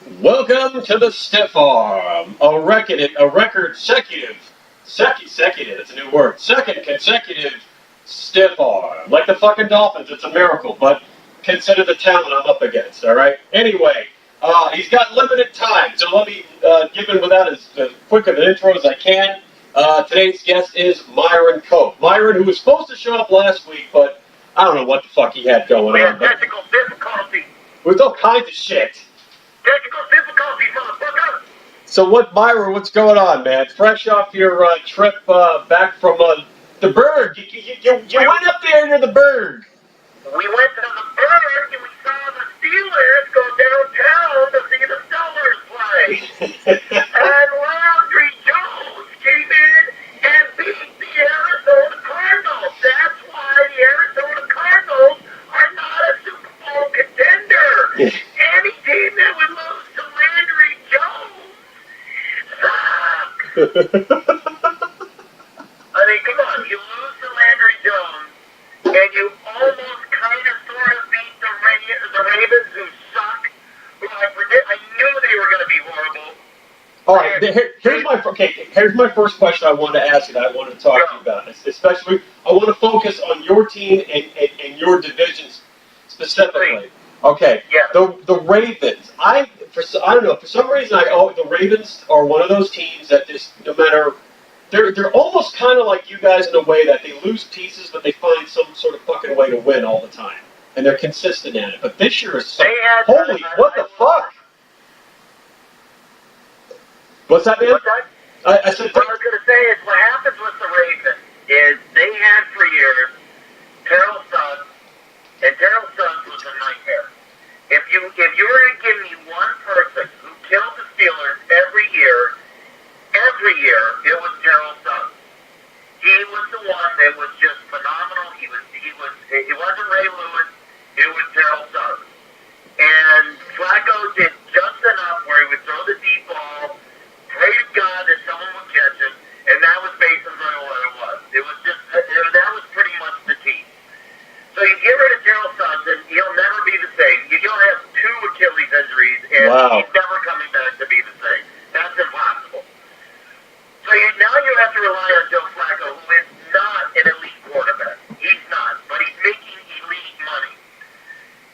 Welcome to the Stiff Arm, a record consecutive, it's a new word, second consecutive Stiff Arm. Like the fucking Dolphins, it's a miracle, but consider the talent I'm up against, alright? Anyway, he's got limited time, so let me give him without as quick of an intro as I can. Today's guest is Myron Cope. Myron, who was supposed to show up last week, but I don't know what the fuck he had going on. We had technical difficulty. With all kinds of shit. Technical difficulty, motherfucker. So Myron, what's going on, man? Fresh off your trip back from the Burgh. You went up there to the Burgh. We went to the Burgh and we saw the Steelers go downtown to see the Steelers play. And Landry Jones came in and beat the Arizona Cardinals. That's why the Arizona Cardinals are not a Super Bowl contender. Any team that would lose to Landry Jones sucks. I mean, come on, you lose to Landry Jones, and you almost kind of sort of beat the Ravens, who suck. Who I knew they were going to be horrible. All right, here's my first question I want to ask you that I want to talk to you about. Especially, I want to focus on your team and your divisions specifically. Okay, yeah. The Ravens. I don't know, for some reason the Ravens are one of those teams that just no matter. They're almost kind of like you guys in a way that they lose pieces, but they find some sort of fucking way to win all the time, and they're consistent at it. But this year is holy, what the fuck? What's that, man? I said. What I was going to say is what happens with the Ravens is they had for years Terrell Suggs, and Terrell Suggs was a nightmare. If you were going to give me one person who killed the Steelers every year, it was Terrell Suggs. He was the one that was just phenomenal. It wasn't Ray Lewis, it was Terrell Suggs. And Flacco did just enough where he would throw the deep ball, pray to God that someone would catch him, and that was basically what it was. It was just, that was pretty much the team. So you get rid of Terrell Suggs, and he'll never be the same. You'll have 2 Achilles injuries, and he's never coming back to be the same. That's impossible. So now you have to rely on Joe Flacco, who is not an elite quarterback. He's not, but he's making elite money.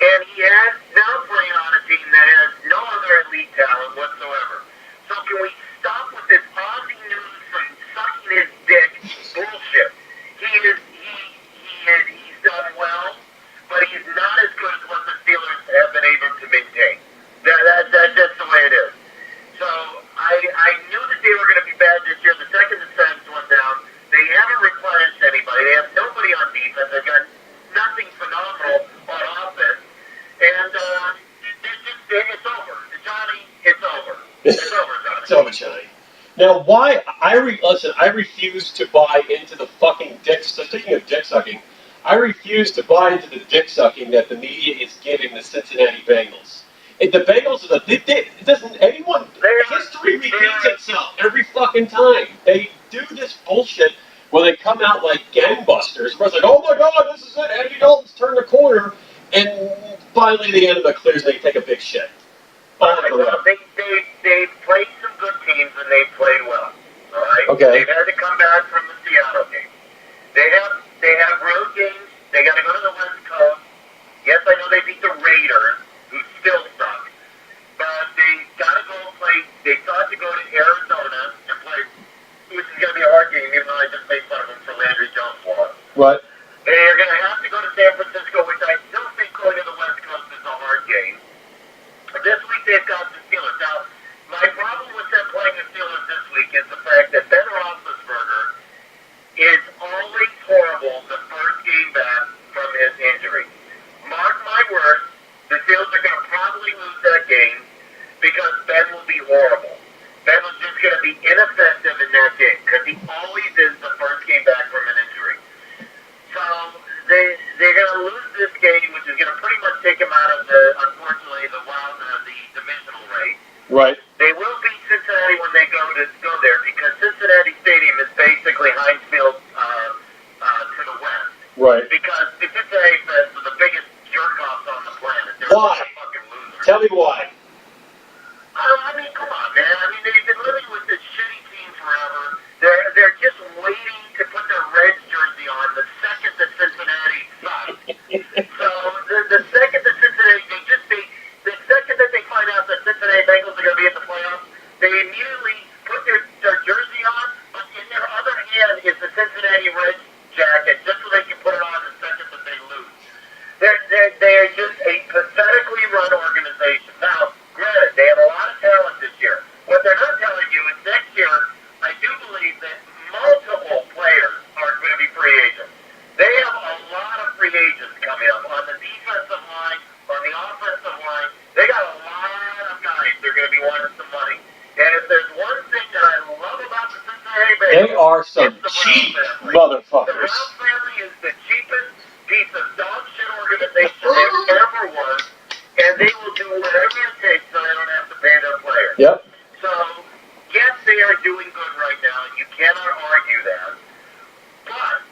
And he has now playing on a team that has no other elite talent whatsoever. So can we stop with this Ozzie Newsome sucking his dick bullshit? He's done well, but he's not as good as what the Steelers have been able to maintain. That's just the way it is. So I knew that they were going to be bad this year. The second the Saints went down, they haven't replenished anybody. They have nobody on defense. They've got nothing phenomenal on offense. And it's over. Johnny, it's over. It's over, Johnny. It's over, Johnny. Now, why? I refuse to buy into the fucking dick. So speaking of dick sucking, I refuse to buy into the dick sucking that the media is giving the Cincinnati Bengals. The Bengals history repeats itself every fucking time. They do this bullshit where they come out like gangbusters. Where it's like, oh my god, this is it. Andy Dalton's turned the corner, and finally the end of the clears. They take a big shit. They played some good teams and they played well. All right. Okay. They've had to come back from the Seattle game. They have road games. They got to go to the West Coast. Yes, I know they beat the Raiders, who still suck. But they got to go and play. They thought to go to Arizona and play, which is going to be a hard game, even though I just made fun of them for Landry Jones loss. What? They're going to have to go to San Francisco, which I still think going to the West Coast is a hard game. But this week they've got the Steelers. Now, my problem with them playing the Steelers this week is the fact that Ben Roethlisberger is always horrible the first game back from his injury. Mark my words, the Steelers are going to probably lose that game because Ben will be horrible. Ben was just going to be ineffective in that game because he always is the first game back from an injury. So they're going to lose this game, which is going to pretty much take him out of unfortunately, the divisional race. Right. They will beat Cincinnati when they go there because Cincinnati Stadium is basically Heinz Field to the west. Right. Because the Cincinnati fans are the biggest jerk-offs on the planet. They're Why? a fucking loser. Tell me why. I mean, come on, man. I mean, they've been living with this shitty team forever. They're just waiting to put their Reds jersey on the second that Cincinnati sucks. So the second that Cincinnati, the second that they find out that Cincinnati Bengals are going to be in the playoffs, they immediately put their jersey on, but in their other hand is the Cincinnati Reds jacket, just so they can put it on the second that they lose. They're just a pathetically run organization. Now, granted, they have a lot of talent this year. What they're not telling you is next year, I do believe that multiple players are going to be free agents. They have a lot of free agents coming up on the defensive line, on the offensive line. They got a lot of guys that are going to be wanting some money. And if there's one thing that I love about the Cincinnati Bengals, They are some cheap the motherfuckers. Brown family is the cheapest piece of dog shit organization there ever was, and they will do whatever it takes so they don't have to pay their players. Yep. So, yes, they are doing good right now, and you cannot argue that. But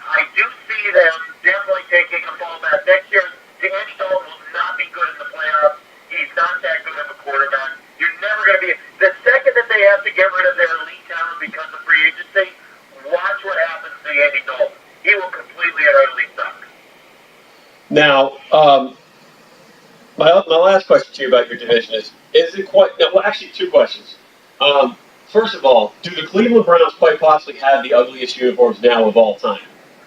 I do see them definitely taking a fall back next year. Andy Dalton will not be good in the playoffs. He's not that good of a quarterback. You're never going to be. The second that they have to get rid of their elite talent because of free agency, watch what happens to Andy Dalton. He will completely and utterly suck. Now, my last question to you about your division is it quite? No, well, actually, two questions. First of all, do the Cleveland Browns quite possibly have the ugliest uniforms now of all time?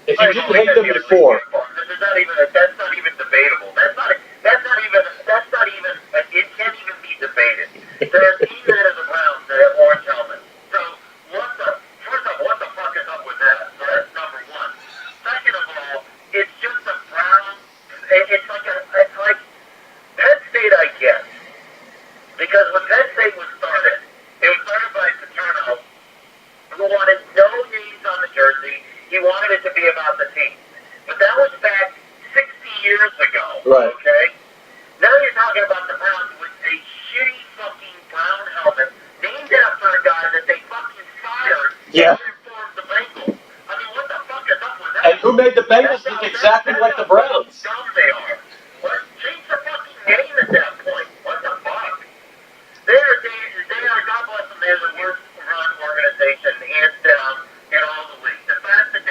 If you didn't hate them before, That's not even debatable. That's not even. It can't even be debated. There are teams that are the Browns that have orange helmets. So first off, what the fuck is up with that? So that's number one. Second of all, it's just a Brown. It's like Penn State, I guess, because when Penn State was started, it was started by Paterno, who wanted no names on the jersey. He wanted it to be about the team. But that was back 60 years ago. Right. Okay? Now you're talking about the Browns with a shitty fucking brown helmet named after a guy that they fucking fired. Yeah. To inform the Bengals. I mean, what the fuck is up with that? and who made the Bengals look exactly like the Browns? How dumb they are. What? Change the fucking name at that point. What the fuck? They are, God bless them, they're the worst run organization, hands down, in all the league. The fact that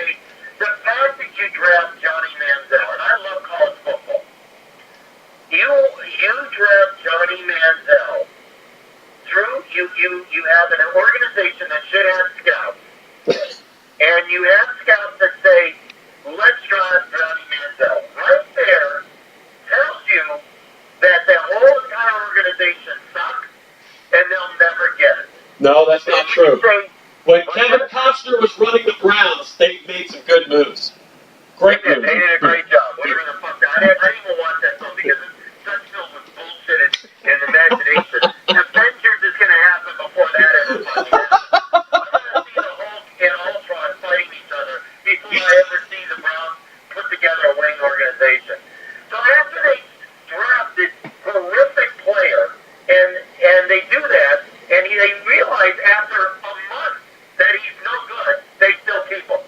you draft Johnny Manziel, and I love college football, you draft Johnny Manziel through, you have an organization that should have scouts, and you have scouts that say, let's draft Johnny Manziel. Right there tells you that the whole entire organization sucks, and they'll never get it. No, that's not true. Say, When Kevin Costner was running the Browns, they made some good moves. Great They moves. did a great job. Whatever the fuck. I didn't even watch that film because it's such filled with bullshit and imagination. Avengers is going to happen before that ever fucking happens. I want to see the Hulk and Ultron fighting each other before I ever see the Browns put together a winning organization. So after they draft this horrific player, and they do that, and they realize after a month that he's no good, they still keep him.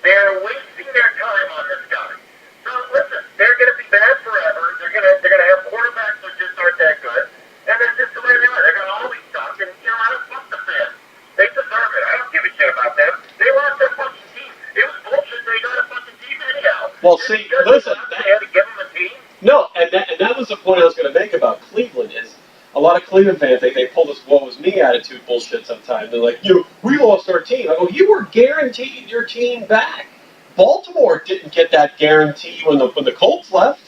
They're wasting their time on this guy. So listen, they're going to be bad forever. They're going to have quarterbacks that just aren't that good, and that's just the way they are. They're going to always suck. And I don't fuck the fans. They deserve it. I don't give a shit about them. They lost their fucking team. It was bullshit. They got a fucking team anyhow. Well, see, listen. They had to give them a team. No, and that was the point I was going to make about Cleveland is a lot of Cleveland fans, they pull this "woe is me" attitude bullshit sometimes. They're like, we lost our team. I go, you were guaranteed your team back. Baltimore didn't get that guarantee when the Colts left.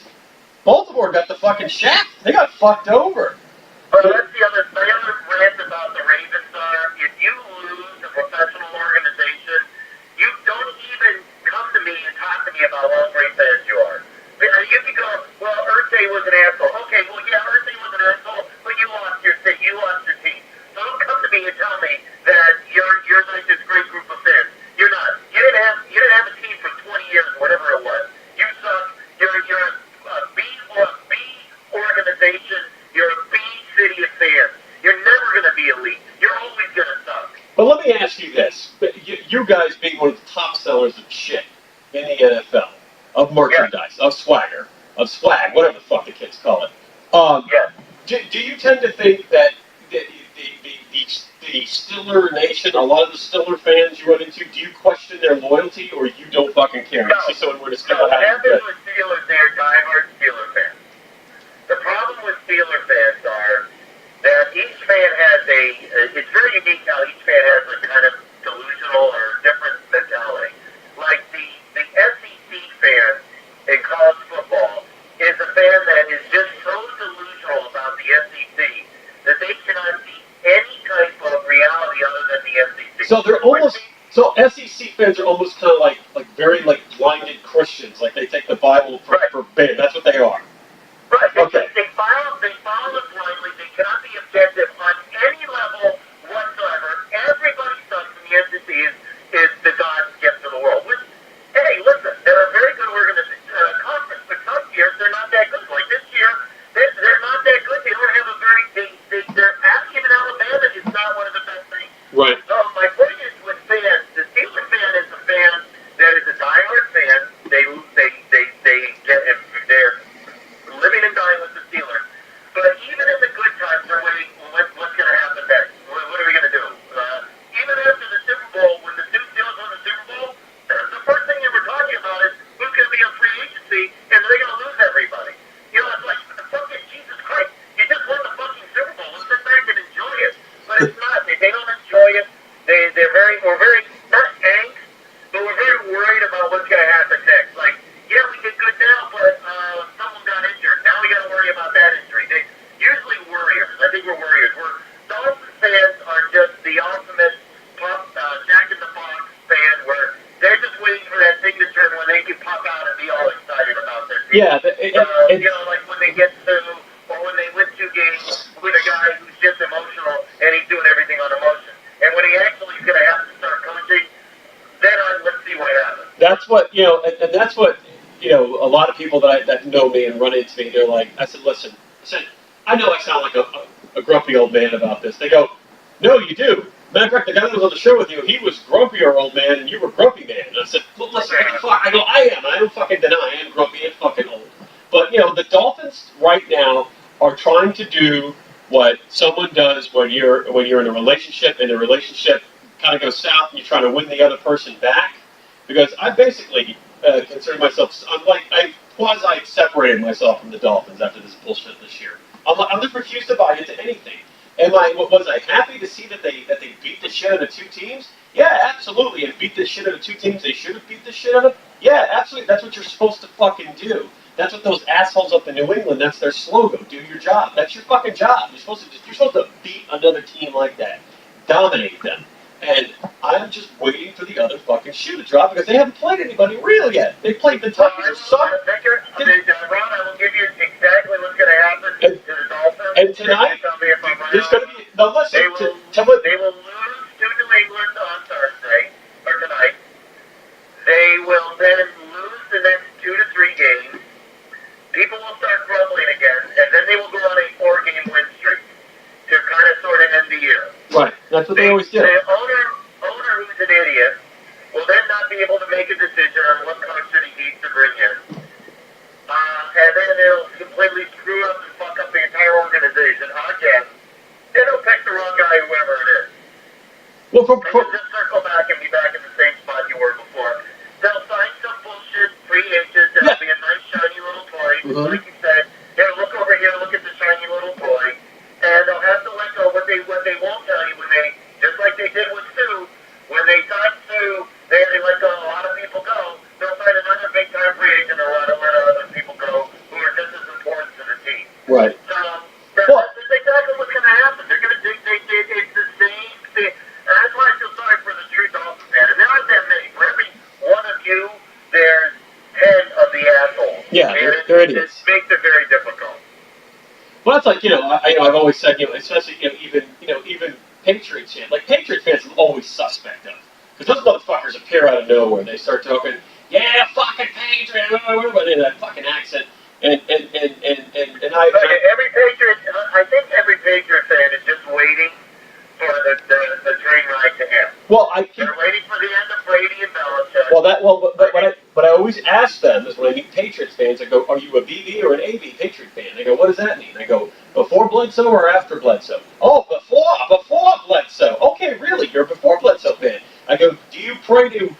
Baltimore got the fucking shaft. They got fucked over. But that's the other rant about the Ravens are, if you lose a professional organization, you don't even come to me and talk to me about how great fans you are. You can go, well, Irsay was an asshole. Okay, well, yeah, Irsay was an asshole, but you lost your team. So don't come to me and tell me that you're like this great group of fans. You're not. You didn't have a team for 20 years, whatever it was. You suck. You're a B organization. You're a B city of fans. You're never going to be elite. You're always going to suck. But let me ask you this: you guys being one of the top sellers of shit in the NFL, of merchandise, of swagger, of swag, whatever the fuck the kids call it. Yes. do you tend to think that the Stiller Nation, a lot of the Stiller fans you run into, do you question their loyalty or you don't fucking care? No. You see someone wearing a No, Steeler what hat. happens with Steelers, they're diehard Steeler fans. The problem with Steeler fans are that each fan has it's very unique how each fan has a kind of delusional or different mentality. Like the SEC fan in college football is a fan that is just so delusional about the SEC that they cannot see any type of reality other than the SEC. So they're almost, so SEC fans are almost kind of like very like blinded Christians. Like they take the Bible for bait. That's what they are. Right. Okay. They follow it blindly. They cannot be objective on any level whatsoever. Everybody sucks in the SEC is the God's gift to the world. Which, hey, listen, they're a very good conference, but some years they're not that good. Like this year, they're not that good. They don't have a very, they're asking in Alabama is not one of the best things. Right. So my point is with fans, the Steelers fan is a fan that is a diehard fan. They're living and dying with the Steelers. But even in the good times, they're waiting, what's going to happen next? What are we going to do? Even after the Super Bowl, when the two Steelers won the Super Bowl, the first thing they were talking about is who's going to be on free agency, and they're going to lose everybody. You know, it's like, fucking Jesus Christ, you just won the fucking Super Bowl. Let's sit back and enjoy it. But it's not. They don't enjoy it. We're very, not angst, but we're very worried about what's going to happen next. Like, yeah, we did good now, but someone got injured. Now we got to worry about that injury. They usually worriers. I think we're worriers. Dolphins fans are just the ultimate Jack in the Box fan, where they're just waiting for that signature when they can pop out and be all excited about their team. Yeah. You know, like when they get to, or when they win 2 games with a guy who's just emotional and he's doing everything on emotion. And when he actually is going to have to start coaching, then let's see what happens. That's what, you know, and that's what, you know, a lot of people that know me and run into me, they're like, I said, listen, I know I sound like a grumpy old man about this. They go, no, you do. Matter of fact, the guy that was on the show with you, he was grumpier old man, and you were grumpy man. And I said, well, listen, I go, I am. I don't fucking deny I am grumpy and fucking old. But, you know, the Dolphins right now are trying to do what someone does when you're in a relationship, and the relationship kind of goes south, and you're trying to win the other person back. Because I basically consider myself, I quasi-separated myself from the Dolphins after this bullshit this year. I'm just refused to buy into anything. Was I happy to see that they beat the shit out of 2 teams? Yeah, absolutely. And beat the shit out of 2 teams they should have beat the shit out of? Yeah, absolutely. That's what you're supposed to fucking do. That's what those assholes up in New England, that's their slogan. Do your job. That's your fucking job. You're supposed to beat another team like that. Dominate them. And I'm just waiting for the other fucking shoe to drop because they haven't played anybody real yet. They played the Titans. Ron, I will give you exactly what's going to happen to the Dolphins. And tonight, there's going to be, now listen, they will lose to New England on Thursday, or tonight. They will then lose the next 2 to 3 games. People will start grumbling again, and then they will go on a 4-game win streak to kind of sort of end the year. Right, that's what they always do. The owner, who's an idiot, will then not be able to make a decision on what coach that he needs to bring in. And then it'll completely screw up and fuck up the entire organization again. Then he'll pick the wrong guy, whoever it is. Well, and you'll just circle back and be back in the same spot you were before. They'll sign some bullshit free agents. It'll be a nice, shiny little toy. Mm-hmm. Like you said, here, look over here, look at the shiny little toy. And they'll have to let go. What they won't tell you when they, just like they did with Sue, when they signed Sue, they let go a lot of people go. They'll sign another big time free agent or let other people go who are just as important to the team. Right. So that's exactly what's going to happen. They're going to it's the same thing. And that's why I feel sorry for the true Dolphins fan. And there aren't that many. For every one of you, there's 10 of the assholes. Yeah, there it is. It makes it very difficult. Well, that's like, I've always said, especially, even Patriots fans. Like, Patriots fans are always suspect of. Because those motherfuckers appear out of nowhere. They start talking, yeah, fucking Patriots, in that fucking accent. And every Patriot, I think every Patriot fan is just waiting for the train ride to end. Well, they're waiting for the end of Brady and Belichick. But I always ask them is when I meet Patriots fans, I go, are you a BB or an AB Patriot fan? They go, what does that mean? I go, Before Bledsoe or after Bledsoe? Oh, before Bledsoe. Okay, really? You're a before Bledsoe fan. I go, do you pray to,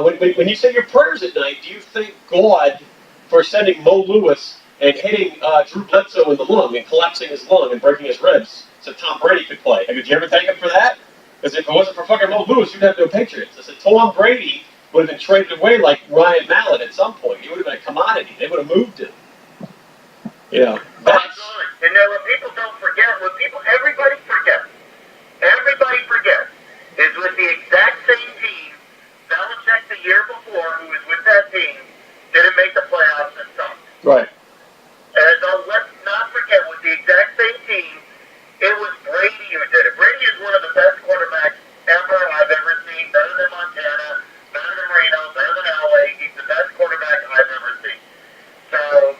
when you say your prayers at night, do you thank God for sending Mo Lewis and hitting Drew Bledsoe in the lung and collapsing his lung and breaking his ribs so Tom Brady could play? I go, did you ever thank him for that? Because if it wasn't for fucking Mo Lewis, you'd have no Patriots. I said, Tom Brady would have been traded away like Ryan Mallett at some point. He would have been a commodity. They would have moved him. You know, that's... And then what people don't forget, everybody forgets, is with the exact same team, Belichick the year before, who was with that team, didn't make the playoffs and sucked. Right. And let's not forget, with the exact same team, it was Brady who did it. Brady is one of the best quarterbacks ever I've ever seen, better than Montana, better than Reno, better than LA. He's the best quarterback I've ever seen. So,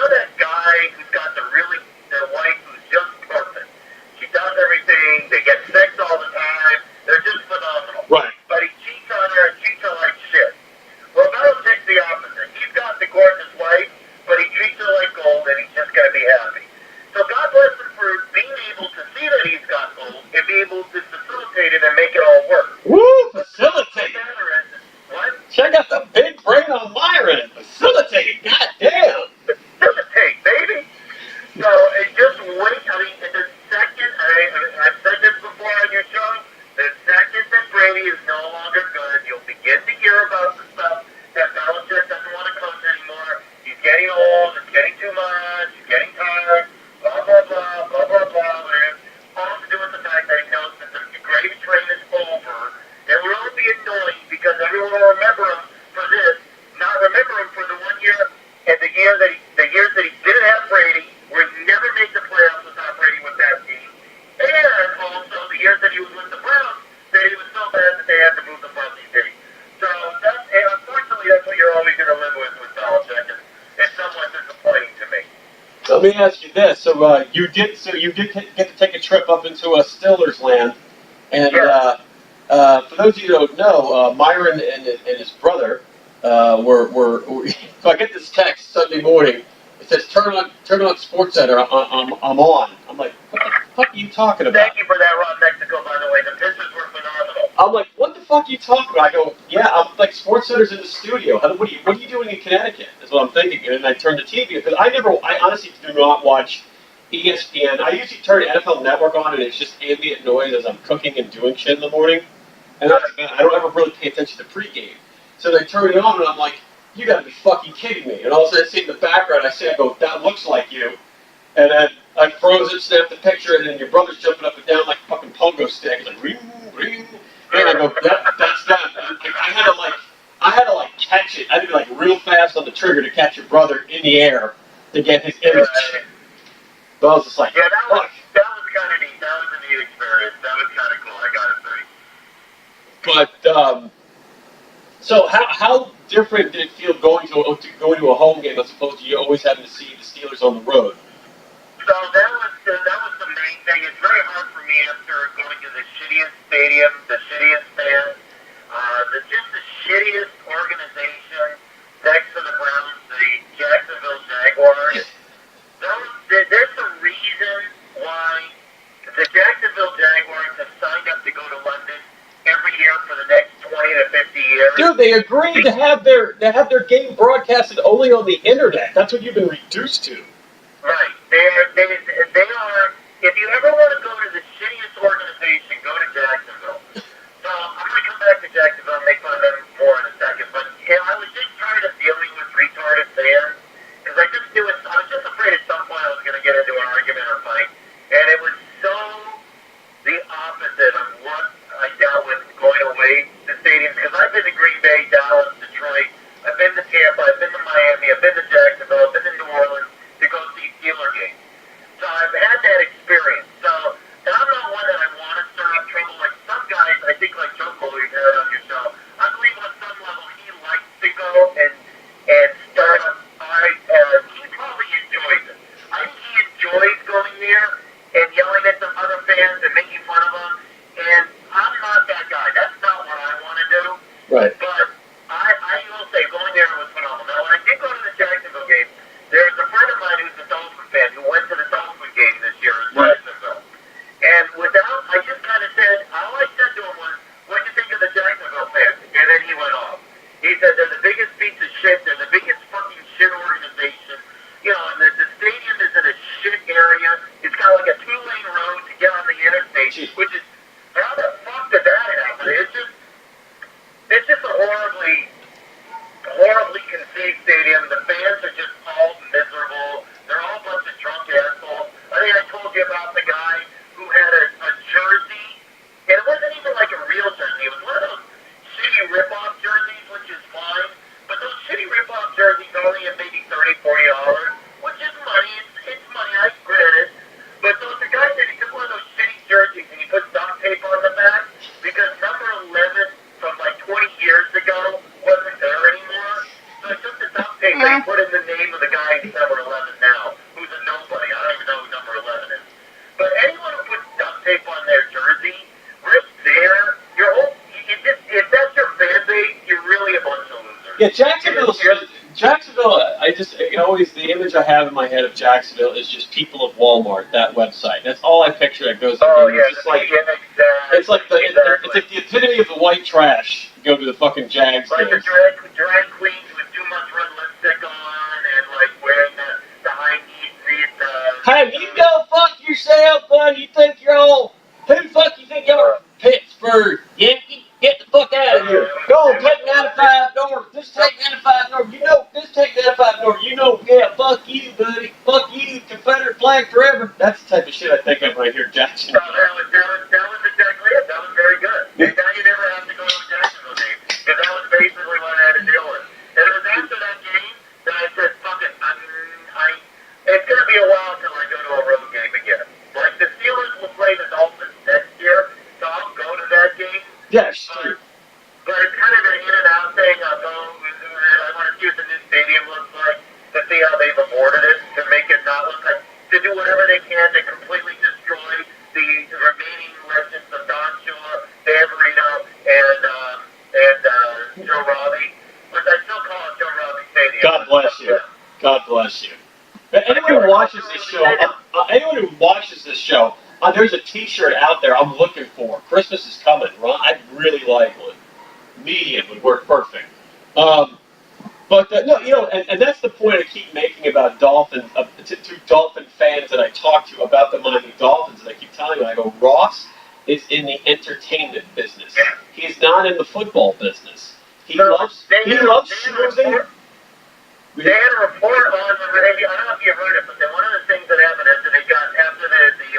that guy who's got their wife who's just perfect. She does everything. They get sex all the time. They're just phenomenal. Right. But he cheats on her and treats her like shit. Well, Belichick's the opposite. He's got the gorgeous wife, but he treats her like gold, and he's just going to be happy. So God bless him for being able to see that he's got gold and be able to facilitate it and make it all work. Woo! Facilitate. What? Check out the big brain on Myron. Facilitate. God damn. Facilitate, baby. So just wait. I mean, the second, I've said this before on your show, the second that Brady is no longer good, you'll begin to hear about the stuff that Belichick doesn't want to coach anymore. He's getting old. It's getting too much. He's getting tired. Blah, blah, blah, blah, blah, blah. And all to do with the fact that he knows that the gravy train is over. It will be annoying because everyone will remember him for this, not remember him for the 1 year and the years that he didn't have Brady, where he never made the playoffs without Brady with that team, and also the years that he was with the Browns, that he was so bad that they had to move the Buccaneers team. So unfortunately, that's what you're always going to live with Belichick, and it's somewhat disappointing to me. Let me ask you this: you did get to take a trip up into Steelers land, and Yeah. For those of you who don't know, Myron and his brother were so I get this text Sunday morning. It says turn on SportsCenter. I'm on. I'm like, what the fuck are you talking about? Thank you for that, Ron Mexico, by the way. The pitches were phenomenal. I'm like, what the fuck are you talking about? I go, yeah, I'm like, SportsCenter's in the studio. What are you doing in Connecticut? Is what I'm thinking. And I turned the TV because I honestly do not watch ESPN. I usually turn NFL Network on and it's just ambient noise as I'm cooking and doing shit in the morning. And I don't ever really pay attention to pregame. So they turn it on and I'm like, you gotta be fucking kidding me. And all of a sudden I see in the background, I go, that looks like you. And then I froze it, snapped the picture, and then your brother's jumping up and down like a fucking pogo stick. It's like, ring, ring. And I go, that's them. I had to catch it. I had to be like real fast on the trigger to catch your brother in the air to get his image. But I was just like, yeah, that was fuck. kind of neat. That was a neat experience. That was kind of cool, I gotta say. But so how different did it feel going to a home game as opposed to you always having to see the Steelers on the road? So that was the main thing. It's very hard for me after going to the shittiest stadium, the shittiest fans, just the shittiest organization next to the Browns, the Jacksonville Jaguars. There's a reason why the Jacksonville Jaguars have signed up to go to London every year for the next 20 to 50 years. Dude, they agreed to have their game broadcasted only on the internet. That's what you've been reduced to. Right. They are. If you ever want to go to the shittiest organization, go to Jacksonville. So I'm going to come back to Jacksonville and make fun of them more in a second. But I was just tired of dealing with retarded fans because I was just afraid at some point I was going to get into an argument or fight, and it was so the opposite of what I dealt with going away to stadiums. Because I've been to Green Bay, Dallas, Detroit. I've been to Tampa. I've been to Miami. I've been to Jacksonville. I've been to New Orleans to go see Steeler games. So I've had that experience. So, and I'm not one that I want to stir up trouble. Like some guys, I think like Joe Cole, you've heard on your show, I believe on some level he likes to go and stir up. He probably enjoys it. I think he enjoys going there and yelling at some other fans and making fun of them. And I'm not that guy. That's not what I want to do. Right. But I will say say, going there was phenomenal. Now, when I did go to the Jacksonville game, there's a friend of mine who's a Dolphin fan who went to the Dolphin game this year in Jacksonville. And I just kind of said, all I said to him was, what do you think of the Jacksonville fans? And then he went off. He said they're the biggest piece of shit. They're the biggest fucking shit organization. You know, and the stadium is in a shit area. It's got like a 2-lane road to get on the interstate, which is, how the fuck did that happen? It's just a horribly conceived stadium. The fans are just all miserable. They're all a bunch of drunk assholes. I think I told you about the guy who had a jersey, and it wasn't even like a real jersey. It was one of those shitty rip-off jerseys, which is fine, but those shitty rip-off jerseys only at maybe $30, $40, which is money. It's money, I grant it. But so the guy said he took one of those shitty jerseys and he put duct tape on the back because number 11 from like 20 years ago wasn't there anymore. So he took the duct tape and he put in the name of the guy who's number 11 now, who's a nobody. I don't even know who number 11 is. But anyone who puts duct tape on their jersey, right there, if that's your fan base, you're really a bunch of losers. Yeah, Jacksonville, the image I have in my head of Jacksonville is just people of Walmart, that website. That's all I picture that goes through. Oh, yeah, it's like the epitome of the white trash. Go to the fucking Jags. Like the drag queens with too much red lipstick on and like wearing the high knees. Hey, you go fuck yourself, bud. You think you're all... Who the fuck you think you're? Pittsburgh. Yankee? Get the fuck out of here. Go and take 95 north. Just take 95 north. Just take 95 north. Yeah, fuck you, buddy. Fuck you, Confederate flag forever. That's the type of shit I think of when I hear Jackson. That was exactly it. That was very good. And now you never have to go to a Jacksonville game. Because that was basically what I had to deal with. And it was after that game that I said, fuck it. It's going to be a while until I go to a road game again. Like, the Steelers will play the Dolphins next year, so I'll go to that game. Yes. But it's kind of an in and out thing. I'll go, I want to see what the new stadium looks like, to see how they've aborted it, to make it not look like, to do whatever they can to completely destroy the remaining legends of Don Shula, Dan Marino, and Joe Robbie, which I still call it Joe Robbie Stadium. God bless you. God bless you. Anyone who watches this show, there's a T-shirt out there I'm looking for. Christmas is coming, Ron. I'd really like one. Medium would work perfect. No, and that's the point I keep making about Dolphins, to Dolphin fans that I talk to about the Miami Dolphins, and I keep telling them, I go, Ross is in the entertainment business. He's not in the football business. He loves schmoozing. They had a report on the radio. I don't know if you heard it, but one of the things that happened after the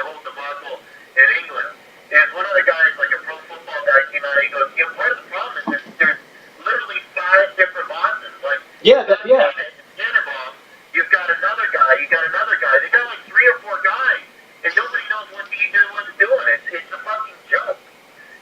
whole debacle in England is one of the guys, like a pro football guy, came out and he goes, part of the problem is there's literally 5 different bosses. Like, Tannenbaum, you've got another guy, They got like 3 or 4 guys, and nobody knows what anyone's doing. It's a fucking joke.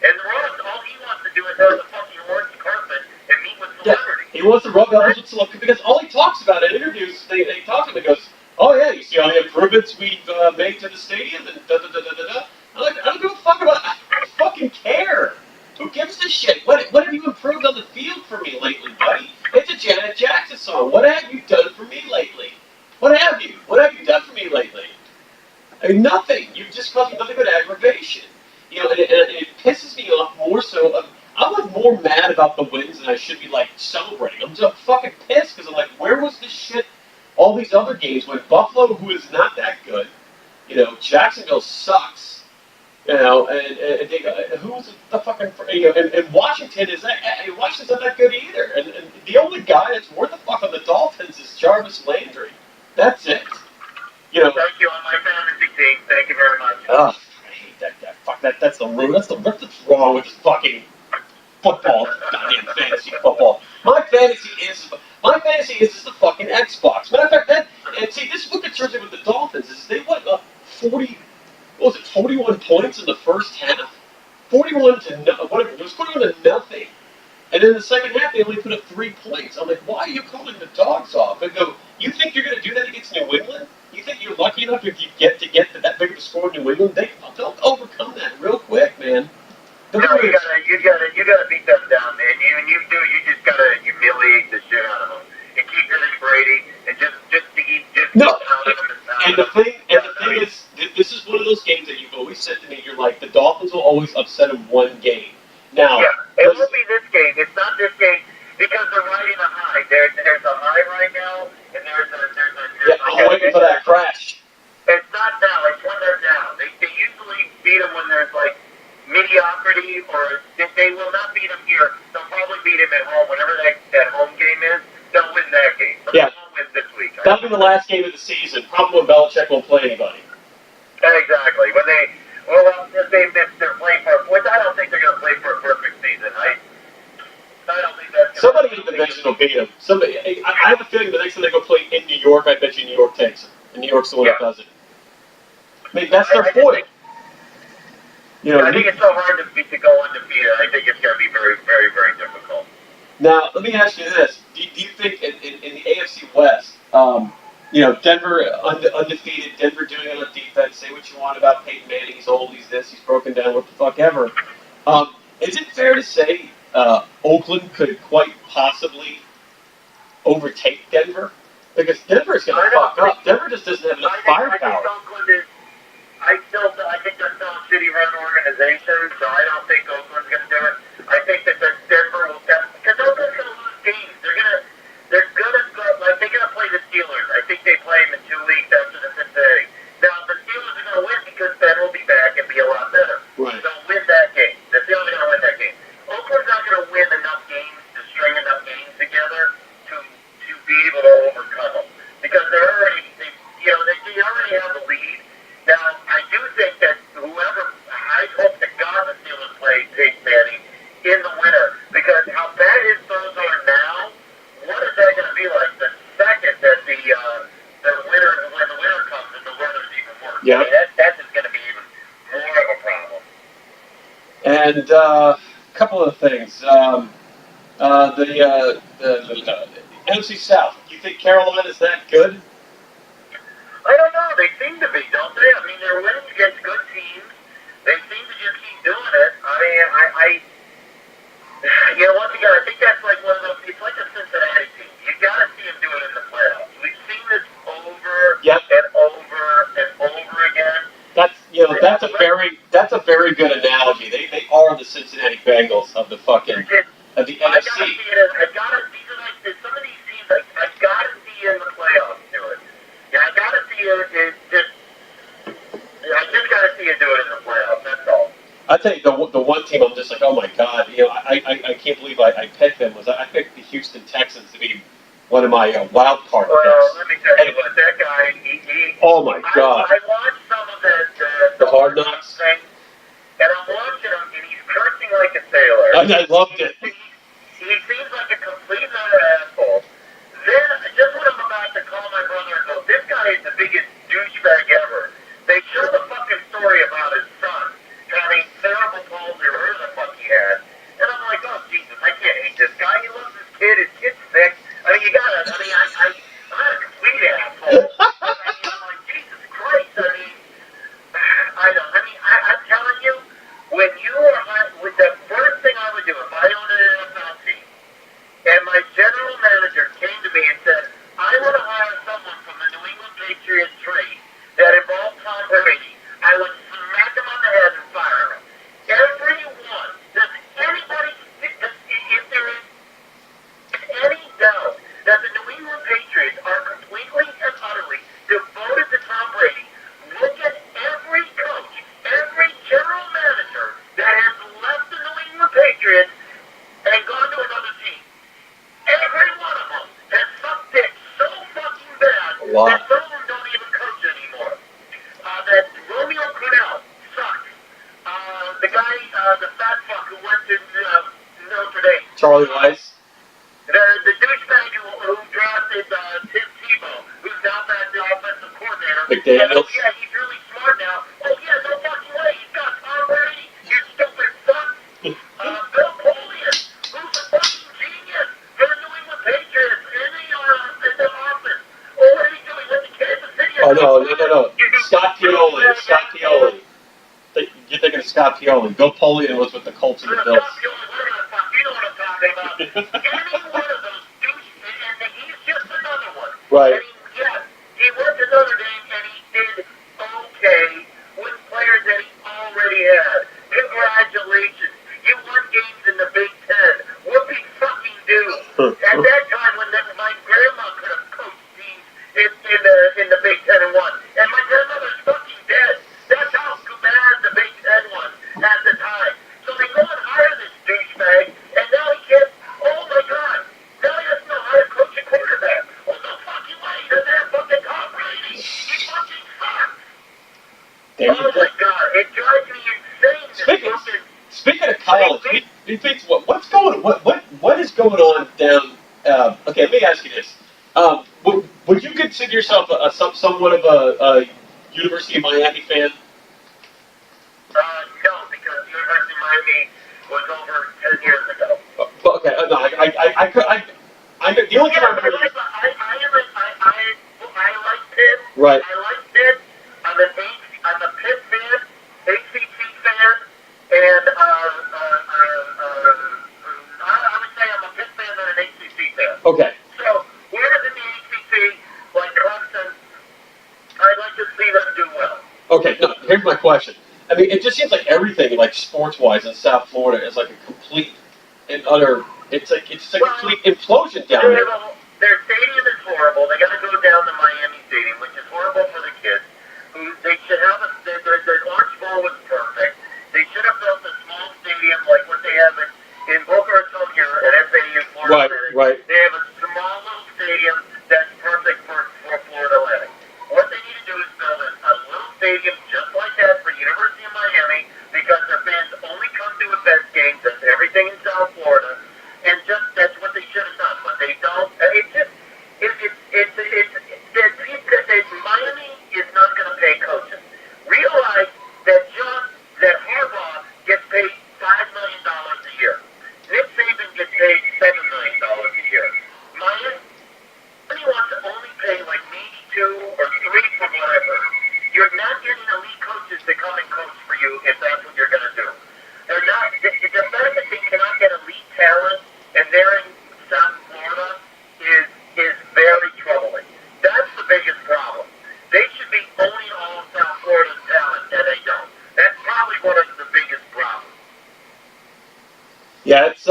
And Ross, all he wants to do is have the fucking orange carpet and meet with celebrities. He wants to rub elbows with celebrities because all he talks about in interviews, they talk to him and goes, oh yeah, you see all the improvements we've made to the stadium and da-da-da-da-da-da. I'm like, I don't give a fuck about it. I don't fucking care. Who gives a shit? What have you improved on the field for me lately, buddy? It's a Janet Jackson song. What have you done for me lately? What have you done for me lately? I mean, nothing. You've just caused me nothing but aggravation. And it pisses me off more so. I'm like more mad about the wins than I should be like celebrating. I'm just fucking pissed because I'm like, where was this shit all these other games when Buffalo, who is not that good, Jacksonville sucks, and they go, who's the fucking, and Washington Washington's not that good either, and the only guy that's worth a fuck on the Dolphins is Jarvis Landry. That's it. Thank you on my fantasy team. Thank you very much. Oh, I hate that guy. Fuck that. That's what's wrong with this fucking football, goddamn fantasy football. My fantasy is the fucking Xbox. Matter of fact, this is what concerns me with the Dolphins is they won 41 points in the first half, 41 to whatever. It was 41 to nothing, and in the second half they only put up 3 points. I'm like, why are you calling the dogs off? And go, you think you're going to do that against New England? You think you're lucky enough if you get to that big of a score in New England? They'll overcome that real quick, man. No, you gotta beat them down, man. You just gotta humiliate the shit And the thing is, this is one of those games that you've always said to me. You're like, the Dolphins will always upset them one game. Now, yeah, it won't be this game. It's not this game because they're riding a high. There's a high right now, and I'm waiting for that crash. It's not now. It's when they're down. They usually beat them when there's like mediocrity, or they will not beat them here. They'll probably beat them at home. Whenever that home game is, they'll win that game. But Yeah. they won't win this week. That'll be the last game of the season. Probably when Belichick won't play anybody. Exactly. When they missed their play for, which I don't think they're going to play for a perfect season. I don't think that's Somebody in the division will beat them. I have a feeling the next time they go play in New York, I bet you New York takes them. And New York's the one that does it. I mean, that's their foil. I think it's so hard to go undefeated. I think it's going to be very, very, very difficult. Now, let me ask you this. Do you think in the AFC West, Denver undefeated, Denver doing it on defense, say what you want about Peyton Manning, he's old, he's this, he's broken down, what the fuck ever. Is it fair to say Oakland could quite possibly overtake Denver? Because Denver's going to fuck up. Denver just doesn't have enough firepower. I think they're still a city-run organization, so I don't think Oakland's going to do it. I think that Denver will, because Oakland's going to lose games. They're going to play the Steelers. I think they play them in 2 weeks after the Cincinnati. Now, the Steelers are going to win because Ben will be back and be a lot better. Right. They'll win that game. The Steelers are going to win that game. Oakland's not going to win enough games to string enough games together to be able to overcome them because they already have the lead. Now, I do think that I hope to God the Steelers play Peyton Manning in the winter because how bad his throws are now, what is that going to be like the second that when the winter comes and the weather's even worse? Yeah. I mean, that's just going to be even more of a problem. And a couple of things. The NFC South. Do you think Carolina's that good? I don't know. They seem to be, don't they? I mean, they're winning against good teams. They seem to just keep doing it. I mean, once again, I think that's like one of those. It's like a Cincinnati team. You got to see them do it in the playoffs. We've seen this over and over and over again. That's a very good analogy. They are the Cincinnati Bengals of the NFC. I gotta see it. Some of these teams. I gotta see in the playoffs do it. Yeah, I gotta see it. I just gotta see it do it in the playoffs. That's all. I tell you, the one team I'm just like, oh my god, I can't believe I picked them. I picked the Houston Texans to be one of my wild card picks. Well, let me tell you what, that guy, oh my god. I watched some of the Hard Knocks thing, and I'm watching him, and he's cursing like a sailor. I loved it. He seems like a complete utter asshole. Then, just when I'm about to call my brother and go, this guy is the biggest douchebag ever, they show the fucking story about his son having cerebral palsy or whatever the fuck he had. And I'm like, oh, Jesus, I can't hate this guy. He loves his kid's sick. I mean, I'm not a complete asshole. I'm like, Jesus Christ, I'm telling you, when you are, with the first thing I would do, if I owned an NFL team, and my general manager came to me and said, I want to hire someone from the New England Patriots trade that involves Tom Brady, I would smack him on the head and fire him. Everyone, does anybody, if there is any doubt that the New England Patriots are completely and utterly devoted to Tom Brady, look at every coach, every general manager that has left the New England Patriots and gone to another team. Every one of them has sucked dick so fucking bad that some of them don't even coach anymore. That Romeo Crennel sucks. The guy, the fat fuck who went to Notre Dame. Charlie Weiss. The douchebag who drafted Tim Tebow, who's now back the offensive coordinator. McDaniels. Yeah, he's really smart now. Oh yeah, no fucking way. He's got Tom Brady, you stupid fuck. Bill Polian, who's a fucking genius for the New England Patriots in the office. Oh, what are you doing with the Kansas City? Oh no. Scott Pioli. You're thinking of Scott Pioli. Bill Polian was with the Colts and the Bills. Scott Pioli, you know what I'm talking about. Any one of those douches, and he's just another one. Right. And he went to Notre Dame, and At that time, when my grandma could have coached teams in the Big Ten and won, and my grandmother's fucking dead. That's how bad the Big Ten was at the time. So they go and hire this douchebag, and now he can't. Oh my God! Now he doesn't know how to coach a quarterback. Oh no fucking way! He doesn't have fucking Tom Brady. He fucking sucks. Oh my God! It drives me insane. Speaking of college, what is going on down? Okay, let me ask you this: would you consider yourself somewhat of a University of Miami fan? No, because University of Miami was over 10 years ago. Okay, no, the only time I remember. I like Pitt. Right. I like Pitt. I'm a Pitt fan, ACC fan, and I would say I'm a Pitt fan and an ACC fan. Okay. So, whereas in the ACC, like Clemson, I'd like to see them do well. Okay, no, here's my question. I mean, it just seems like everything, like sports-wise, in South Florida is like a complete and utter. It's a complete implosion down there. Their stadium is horrible. They got to go down to Miami Stadium, which is horrible for the kids. They should have their Orange Bowl was perfect. They should have built a small stadium like what they have in Boca Raton here at FAU, Florida. Right. They have a small little stadium that's perfect for Florida Atlantic. What they need to do is build a little stadium just like that for University of Miami, because their fans only come to event games. That's everything in South Florida, and that's what they should have done. But they don't. Miami is not going to pay coaches. Realize that Harbaugh gets paid $5 million a year. Nick Saban gets paid $7 million a year. Miami wants to only pay like maybe 2 or 3 from what I've heard. You're not getting elite coaches to come and coach for you if that's what you're going to do. They're not. The fact that they cannot get elite talent and they're in South Florida is very troubling. That's the biggest problem. They should be owning all of South Florida's talent, and they don't. That's probably one of the biggest problems. Yeah, it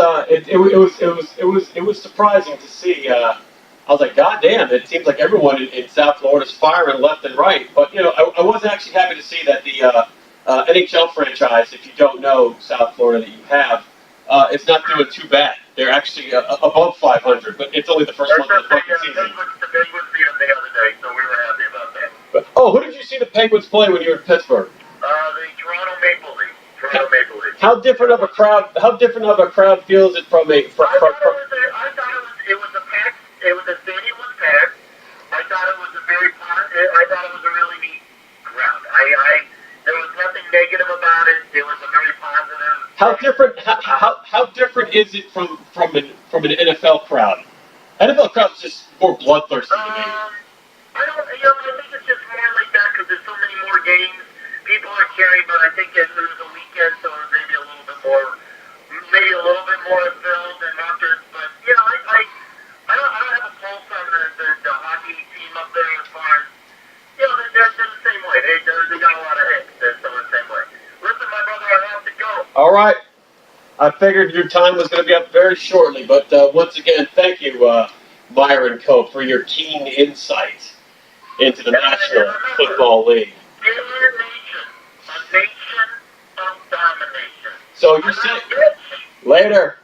was surprising to see. I was like, God damn! It seems like everyone in South Florida's firing left and right. But I was actually happy to see that the NHL franchise, if you don't know South Florida that you have, it's not doing too bad. They're actually above 500, but it's only the first month of the fucking season. The Penguins beat them the other day, so we were happy about that. But, who did you see the Penguins play when you were in Pittsburgh? The Toronto Maple Leafs. How different of a crowd? How different of a crowd feels it from a? I thought it was a packed. The stadium was packed. I thought it was a really neat crowd. There was nothing negative about it. It was a very positive. How different is it from an NFL crowd? NFL crowd's just more bloodthirsty to me. I think it's just more like that because there's so many more games. People are cheering, but I think it was a weekend, so it was maybe a little bit more filled and others. But I don't have a pulse on the hockey team up there as far as they're the same way. They got a lot of hits. They're still the same way. Listen, my brother, I have to go. All right. I figured your time was going to be up very shortly, but once again, thank you, Myron Cope, for your keen insight into the National Football League. A nation of domination. So you're saying later.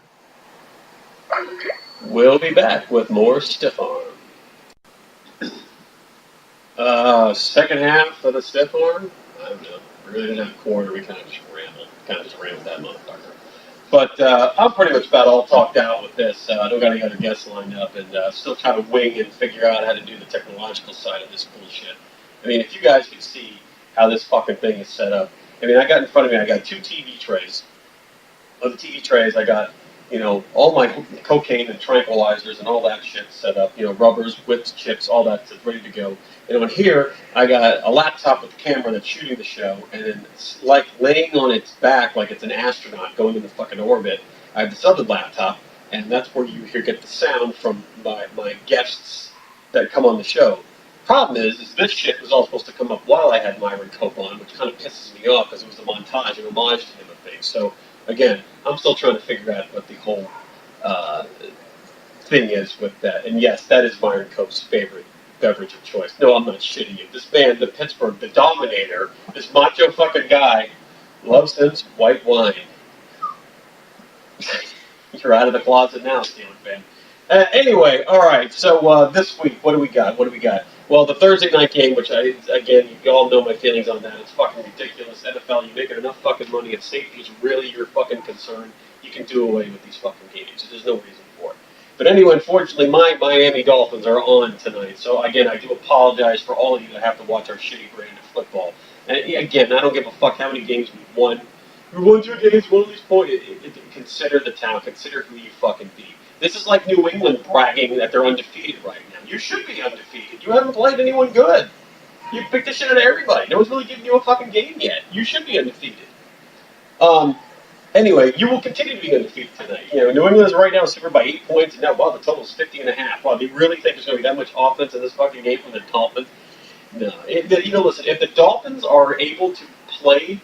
We'll be back with more StiffAwRM. Second half of the StiffAwRM? I don't know. We really didn't have a quarter. We kind of just rambled that motherfucker. But I'm pretty much about all talked out with this. I don't got any other guests lined up, and still trying to wing and figure out how to do the technological side of this bullshit. I mean, if you guys could see how this fucking thing is set up. I mean, I got in front of me, I got 2 TV trays. On the TV trays, I got, all my cocaine and tranquilizers and all that shit set up. Rubbers, whips, chips, all that's ready to go. And on here, I got a laptop with a camera that's shooting the show, and then it's like laying on its back like it's an astronaut going into fucking orbit. I have this other laptop, and that's where you get the sound from my guests that come on the show. Problem is this shit was all supposed to come up while I had Myron Cope on, which kind of pisses me off because it was a montage, an homage to him of things. So, again, I'm still trying to figure out what the whole thing is with that, and yes, that is Myron Cope's favorite beverage of choice. No, I'm not shitting you. This man, the Pittsburgh, the Dominator, this macho fucking guy, loves his white wine. You're out of the closet now, Steelers fan. Anyway, all right. So this week, what do we got? What do we got? Well, the Thursday night game, which again, you all know my feelings on that. It's fucking ridiculous. NFL, you making enough fucking money. If safety is really your fucking concern, you can do away with these fucking games. There's no reason for it. But anyway, unfortunately, my Miami Dolphins are on tonight. So again, I do apologize for all of you that have to watch our shitty brand of football. And again, I don't give a fuck how many games we've won. We won 2 games, one of these points. Consider the town. Consider who you fucking beat. This is like New England bragging that they're undefeated right now. You should be undefeated. You haven't played anyone good. You picked the shit out of everybody. No one's really giving you a fucking game yet. You should be undefeated. Anyway, you will continue to be undefeated tonight. You know, New England is right now super by 8 points, and now, wow, the total is 50.5. Wow, do you really think there's going to be that much offense in this fucking game from the Dolphins? No. Listen, if the Dolphins are able to play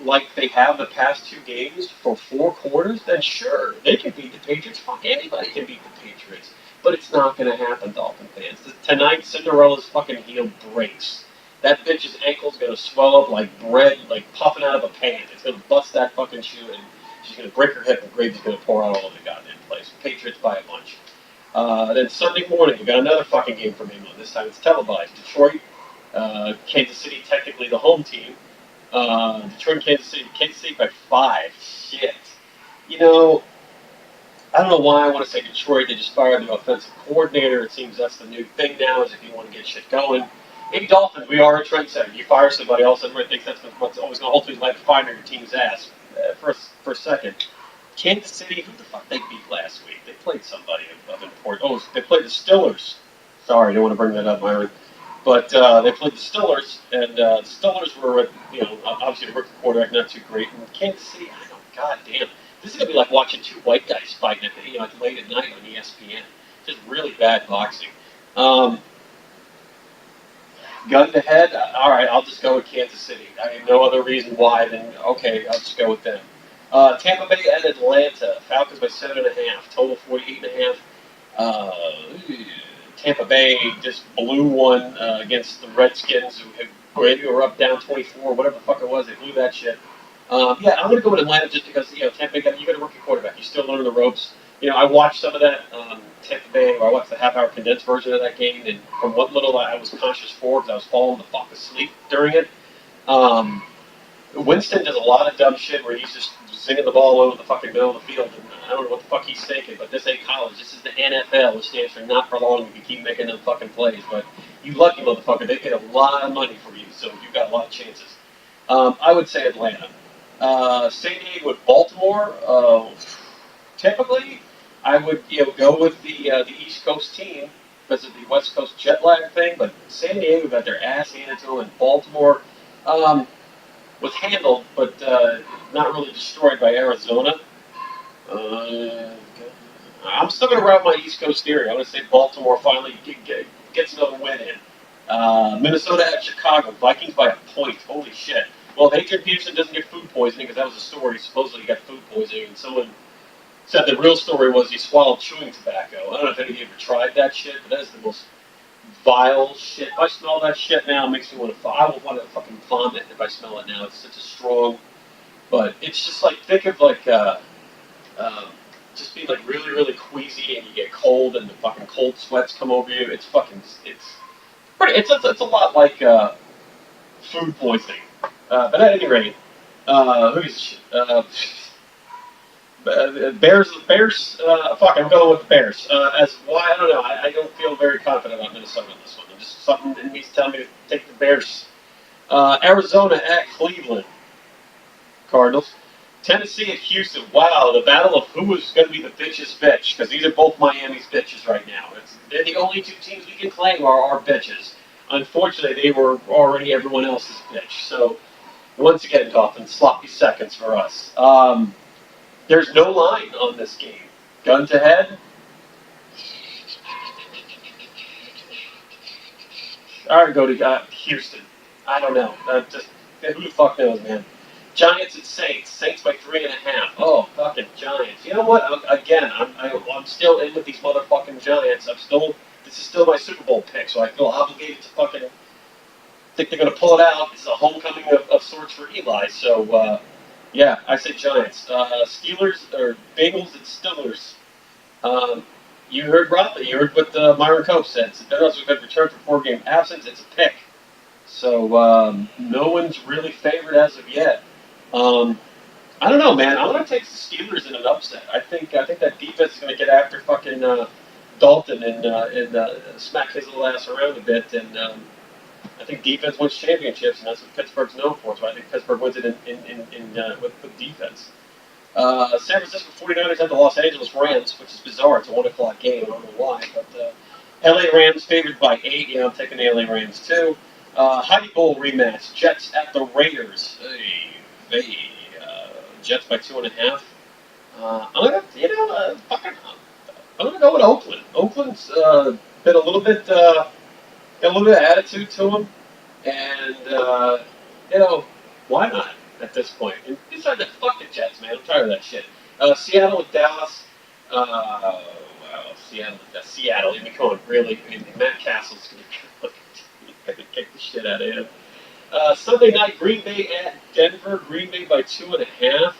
like they have the past 2 games for 4 quarters, then sure, they can beat the Patriots. Fuck, anybody can beat the Patriots. But it's not going to happen, Dolphin fans. Tonight, Cinderella's fucking heel breaks. That bitch's ankle's going to swell up like bread, like puffing out of a pan. It's going to bust that fucking shoe, and she's going to break her hip, and gravy's going to pour out all over the goddamn place. Patriots by a bunch. Then Sunday morning, we got another fucking game from England. This time it's televised. Detroit, Kansas City, technically the home team. Detroit and Kansas City by 5. Shit. You know, I don't know why I want to say Detroit. They just fired the offensive coordinator. It seems that's the new thing now, is if you want to get shit going. Maybe Dolphins, we are a trendsetter. You fire somebody else, everybody thinks that's what's always going to hopefully light a fire in your team's ass. For a second. Kansas City, who the fuck they beat last week? They played somebody of importance. Oh, they played the Steelers. Sorry, I didn't want to bring that up, Myron. But they played the Steelers, and the Steelers were, obviously the rookie quarterback, not too great. And Kansas City, I don't, goddamn, this is gonna be like watching 2 white guys fighting at late at night on ESPN. Just really bad boxing. Gun to head, all right, I'll just go with Kansas City. I have no other reason why than okay, I'll just go with them. Tampa Bay and Atlanta, Falcons by 7.5, total 48.5. Tampa Bay just blew one against the Redskins, who were up down 24, whatever the fuck it was. They blew that shit. Yeah, I'm going to go with Atlanta just because, Tampa Bay, you got a rookie quarterback. You still learn the ropes. I watched some of that Tampa Bay, or I watched the half-hour condensed version of that game, and from what little I was conscious for, because I was falling the fuck asleep during it, Winston does a lot of dumb shit where he's just singing the ball over the fucking middle of the field, and I don't know what the fuck he's thinking, but this ain't college. This is the NFL, which stands for not for long if you keep making them fucking plays. But you lucky motherfucker, they paid a lot of money for you, so you've got a lot of chances. I would say Atlanta. San Diego with Baltimore. Typically, I would go with the East Coast team because of the West Coast jet lag thing, but San Diego got their ass handed to them, and Baltimore was handled, but not really destroyed by Arizona. I'm still going to route my East Coast theory. I'm going to say Baltimore finally gets another win in. Minnesota at Chicago. Vikings by a point. Holy shit. Well, if Adrian Peterson doesn't get food poisoning, because that was a story, supposedly he got food poisoning, and someone said the real story was he swallowed chewing tobacco. I don't know if any of you ever tried that shit, but that is the most vile shit. If I smell that shit now, it makes me want to. I will want to fucking vomit if I smell it now. It's such a strong. But it's just like, think of like just being like really, really queasy, and you get cold, and the fucking cold sweats come over you. It's fucking. It's a lot like food poisoning. But at any rate, who's Bears. Fuck, I'm going with the Bears. I don't know. I don't feel very confident about Minnesota in this one. Just something in me's telling me to take the Bears. Arizona at Cleveland. Cardinals. Tennessee at Houston. Wow, the battle of who is going to be the bitch's bitch, because these are both Miami's bitches right now. They're the only 2 teams we can claim are our bitches. Unfortunately, they were already everyone else's bitch. So, once again, Dolphins, sloppy seconds for us. There's no line on this game. Gun to head. All right, go to Houston. I don't know. Who the fuck knows, man? Giants and Saints. Saints by 3.5. Oh, fucking Giants. You know what? I'm still in with these motherfucking Giants. This is still my Super Bowl pick, so I feel obligated to fucking think they're gonna pull it out. It's a homecoming of sorts for Eli. So, yeah, I say Giants. Steelers or Bengals and Steelers. Um, you heard Rob. You heard what Myron Cope said. So Bengals have been returned for 4-game absence. It's a pick. So no one's really favored as of yet. Um, I don't know, man. I'm gonna take the Steelers in an upset. I think that defense is gonna get after fucking Dalton and smack his little ass around a bit. And I think defense wins championships, and that's what Pittsburgh's known for. So I think Pittsburgh wins it with defense. San Francisco 49ers have the Los Angeles Rams, which is bizarre. It's a 1 o'clock game. I don't know why, but LA Rams favored by 8. Yeah, I'm taking the LA Rams too. Heidi Bowl rematch. Jets at the Raiders. Jets by 2.5. I'm gonna go with Oakland. Oakland's been a little bit, got a little bit of attitude to them, and why not at this point? And besides that, fuck the Jets, man. I'm tired of that shit. Seattle with Dallas. Seattle. I mean, come on, really? I mean, Matt Castle's gonna kick the shit out of him. Sunday night, Green Bay at Denver. Green Bay by 2.5.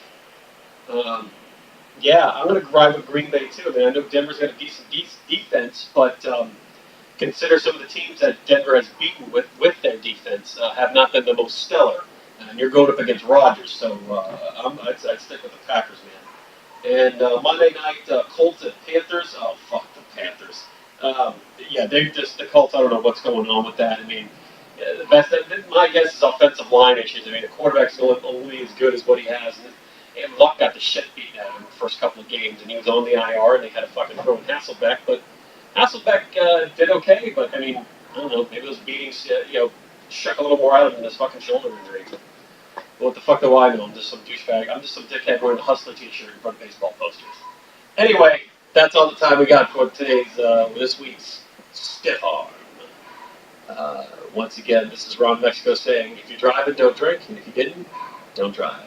Yeah, I'm going to grind with Green Bay too. I mean, I know Denver's got a decent defense, but consider some of the teams that Denver has beaten with their defense have not been the most stellar. And you're going up against Rodgers, so I'd stick with the Packers, man. And Monday night, Colts at Panthers. Oh, fuck the Panthers. Yeah, the Colts. I don't know what's going on with that. I mean, the best. My guess is offensive line issues. I mean, the quarterback's only as good as what he has. And Luck got the shit beaten out of him the first couple of games, and he was on the IR, and they had to fucking throw in Hasselbeck. But Hasselbeck did okay, but I mean, I don't know, maybe those beatings, shook a little more out of him than his fucking shoulder injury. What the fuck do I know? I'm just some douchebag. I'm just some dickhead wearing a Hustler t-shirt in front of baseball posters. Anyway, that's all the time we got for this week's Stiff Arm. Once again, this is Ron Mexico saying, if you're driving, don't drink, and if you didn't, don't drive.